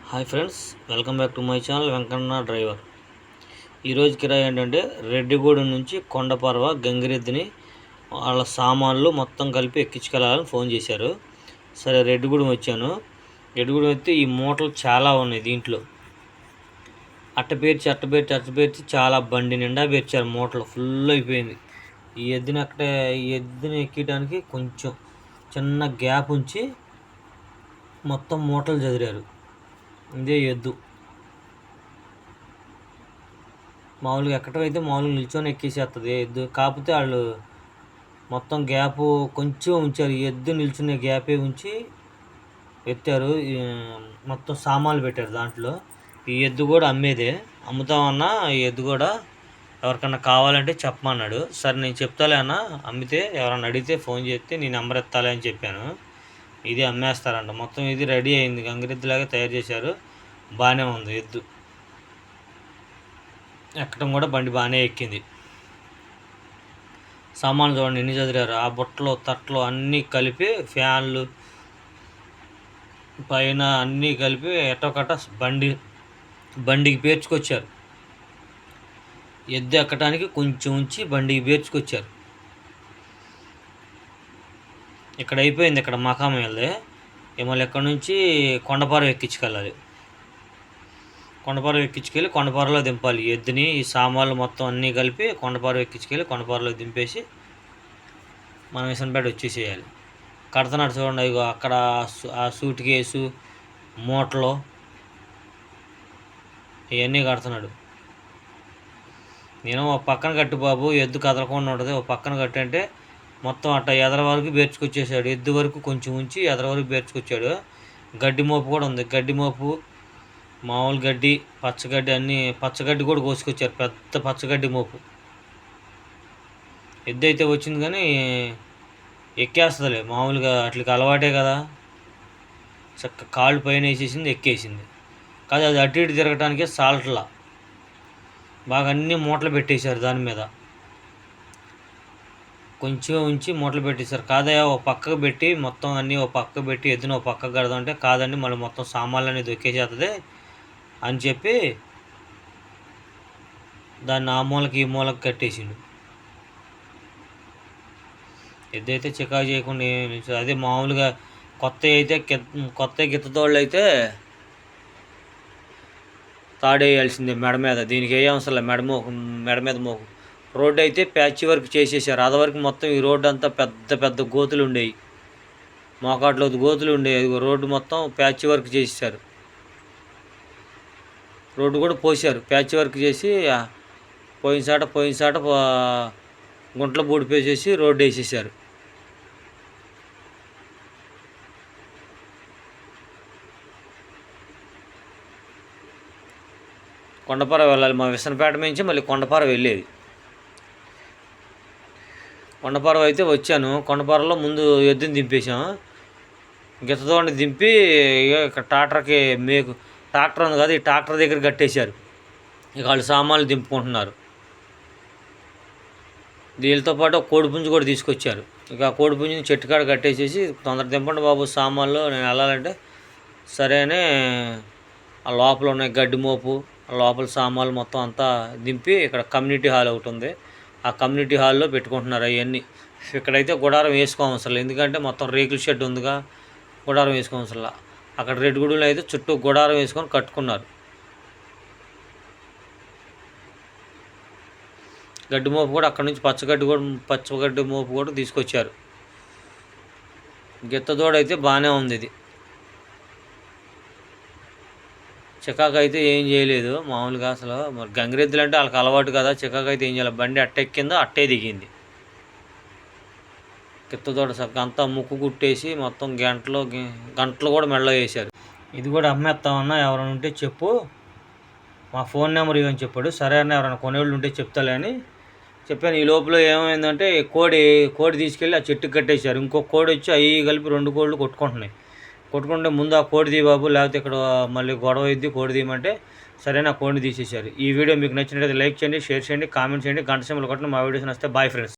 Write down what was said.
Hi friends, welcome back to my channel Venkanna driver. ఈరోజు కిరాయి ఏంటంటే రెడ్డిగూడెం నుంచి కొండపర్వ గంగిరెద్దుని వాళ్ళ సామాన్లు మొత్తం కలిపి ఎక్కించుకెళ్ళాలని ఫోన్ చేశారు. సరే రెడ్డిగూడెం వచ్చాను. రెడ్డిగూడెం వస్తే ఈ మూటలు చాలా ఉన్నాయి. దీంట్లో అట్టపేర్చి చాలా బండి నిండా పేర్చారు. మూటలు ఫుల్ అయిపోయింది. ఈ ఎద్దుని ఎక్కడానికి కొంచెం చిన్న గ్యాప్ ఉంచి మొత్తం మూటలు చదిరారు. ఇదే ఎద్దు. మామూలుగా ఎక్కడం అయితే మామూలుగా నిల్చొని ఎక్కేసేస్తుంది ఎద్దు. కాకపోతే వాళ్ళు మొత్తం గ్యాప్ కొంచెం ఉంచారు. ఈ ఎద్దు నిల్చునే గ్యాపే ఉంచి ఎత్తారు. మొత్తం సామాన్లు పెట్టారు దాంట్లో. ఈ ఎద్దు కూడా అమ్మేదే, అమ్ముతామన్నా. ఈ ఎద్దు కూడా ఎవరికన్నా కావాలంటే చెప్పమన్నాడు. సరే నేను చెప్తాలే అన్న, అమ్మితే ఎవరన్నా అడిగితే ఫోన్ చేస్తే నీ నెంబర్ ఎత్తాలే అని చెప్పాను. ఇది అమ్మేస్తారంట. మొత్తం ఇది రెడీ అయింది, గంగిరెద్దులాగా తయారు చేశారు. బాగానే ఉంది ఎద్దు. ఎక్కడం కూడా బండి బాగానే ఎక్కింది. సామాన్లు చూడండి ఎన్ని చదివారు. ఆ బుట్టలు తట్టలు అన్నీ కలిపి, ఫ్యాన్లు పైన అన్నీ కలిపి ఎట్టొకట బండికి పేర్చుకొచ్చారు. ఎద్దు ఎక్కడానికి కొంచెం ఉంచి బండికి పేర్చుకొచ్చారు. ఇక్కడ అయిపోయింది. ఇక్కడ మకాం వెళ్ళి మళ్ళీ ఎక్కడి నుంచి కొండపార ఎక్కించుకెళ్ళాలి. కొండపార ఎక్కించుకెళ్ళి కొండపారలో దింపాలి ఎద్దుని. ఈ సామాన్లు మొత్తం అన్నీ కలిపి కొండపార ఎక్కించుకెళ్ళి కొండపారలో దింపేసి మనం విసనపేట వచ్చేసేయాలి. కడుతున్నాడు చూడండి. ఇగో అక్కడ ఆ సూట్ కేసు, మూటలు ఇవన్నీ కడుతున్నాడు. నేను ఒక పక్కన కట్టు బాబు, ఎద్దు కదలకుండా ఉంటుంది, ఒక పక్కన కట్టు అంటే మొత్తం అట్ట ఎదర వరకు పేర్చుకొచ్చేసాడు. ఎద్దు వరకు కొంచెం ఉంచి ఎదర వరకు పేర్చుకొచ్చాడు. గడ్డి మోపు కూడా ఉంది. గడ్డి మోపు, మామూలు గడ్డి, పచ్చగడ్డి, అన్నీ పచ్చగడ్డి కూడా కోసుకొచ్చారు. పెద్ద పచ్చగడ్డి మోపు. ఎద్దు అయితే వచ్చింది కానీ ఎక్కేస్తుందిలే, మామూలుగా అట్లకి అలవాటే కదా. చక్క కాళ్ళు పైన వేసేసింది, ఎక్కేసింది. కాదు అది అటు ఇటు తిరగటానికే సాల్ట్లా బాగా అన్నీ మూటలు పెట్టేశారు. దాని మీద కొంచెం ఉంచి మూటలు పెట్టేశారు. కాదయా ఒక పక్కకు పెట్టి మొత్తం అన్నీ ఒక పక్కకు పెట్టి ఎద్దున ఒక పక్కకు కడదామంటే కాదండి మళ్ళీ మొత్తం సామాన్లు అనేది దొక్కేసేస్తుంది అని చెప్పి దాన్ని ఆ మూలకి ఈ మూలకి కట్టేసిండు. ఎద్దైతే చికాకు చేయకుండా అదే మామూలుగా కొత్త గిత్తతోళ్ళు అయితే తాడేయాల్సిందే మెడ మీద. దీనికి ఏ అవసరం లేదు. మెడ మీద మోకు. రోడ్డు అయితే ప్యాచ్ వర్క్ చేసేసారు. అదవరకు మొత్తం ఈ రోడ్డు అంతా పెద్ద పెద్ద గోతులు ఉండేవి, మోకాట్లో గోతులు ఉండేవి. రోడ్డు మొత్తం ప్యాచ్ వర్క్ చేసేసారు. రోడ్డు కూడా పోసారు, ప్యాచ్ వర్క్ చేసి పోయినసాట గుంటలు బూడిపేసేసి రోడ్డు వేసేసారు. కొండపార వెళ్ళాలి. మా విసనపేట నుంచి మళ్ళీ కొండపార వెళ్ళేది. కొండపార అయితే వచ్చాను. కొండపారలో ముందు ఎద్దుని దింపేశాం. గిత్తతోండి దింపి ఇక్కడ ట్రాక్టర్ ఉంది కదా, ఈ ట్రాక్టర్ దగ్గర కట్టేశారు. ఇక వాళ్ళు సామాన్లు దింపుకుంటున్నారు. వీళ్ళతో పాటు కోడిపుంజు కూడా తీసుకొచ్చారు. ఇక ఆ కోడిపుంజుని చెట్టు కాడ కట్టేసేసి తొందర దింపండి బాబు సామాన్లు, నేను వెళ్ళాలంటే సరే అని ఆ లోపల ఉన్న గడ్డి మోపు, లోపల సామాన్లు మొత్తం అంతా దింపి ఇక్కడ కమ్యూనిటీ హాల్ ఒకటి ఉంది, ఆ కమ్యూనిటీ హాల్లో పెట్టుకుంటున్నారు అవన్నీ. ఇక్కడైతే గుడారం వేసుకోవసరం, ఎందుకంటే మొత్తం రేకుల షెడ్ ఉందిగా, గుడారం వేసుకోవసరం. అక్కడ రెడ్డిగూడెంలో అయితే చుట్టూ గుడారం వేసుకొని కట్టుకున్నారు. గడ్డి మోపు కూడా అక్కడ నుంచి పచ్చగడ్డి మోపు కూడా తీసుకొచ్చారు. గిత్తతోడైతే బాగానే ఉంది. ఇది చికాకు అయితే ఏం చేయలేదు మామూలుగా. అసలు మరి గంగిరెద్దులు అంటే వాళ్ళకి అలవాటు కదా, చికాకు అయితే ఏం చేయాలి. బండి ఎక్కిందో అట్టే దిగింది. గిత్తతోట సక్క అంతా ముక్కు కుట్టేసి మొత్తం గంటలు కూడా మెడలో వేశారు. ఇది కూడా అమ్మేస్తామన్నా, ఎవరైనా ఉంటే చెప్పు, మా ఫోన్ నెంబర్ ఇవ్వని చెప్పాడు. సరే అన్న, ఎవరైనా కొనేవాళ్ళు ఉంటే చెప్తాలే అని చెప్పాను. ఈ లోపల ఏమైందంటే కోడి తీసుకెళ్ళి ఆ చెట్టుకి కట్టేశారు. ఇంకో కోడి వచ్చి అవి కలిపి 2 కోళ్ళు కొట్టుకుంటే ముందు ఆ కోడి తీ బాబు, లేకపోతే ఇక్కడ మళ్ళీ గొడవ అయింది కోడి తీయమంటే సరే నా కోడిని తీసేశారు. ఈ వీడియో మీకు నచ్చినట్లయితే లైక్ చేయండి, షేర్ చేయండి, కామెంట్ చేయండి, గంట సింబల్ కొట్టండి. మా వీడియోస్ నచ్చితే బాయ్ ఫ్రెండ్స్.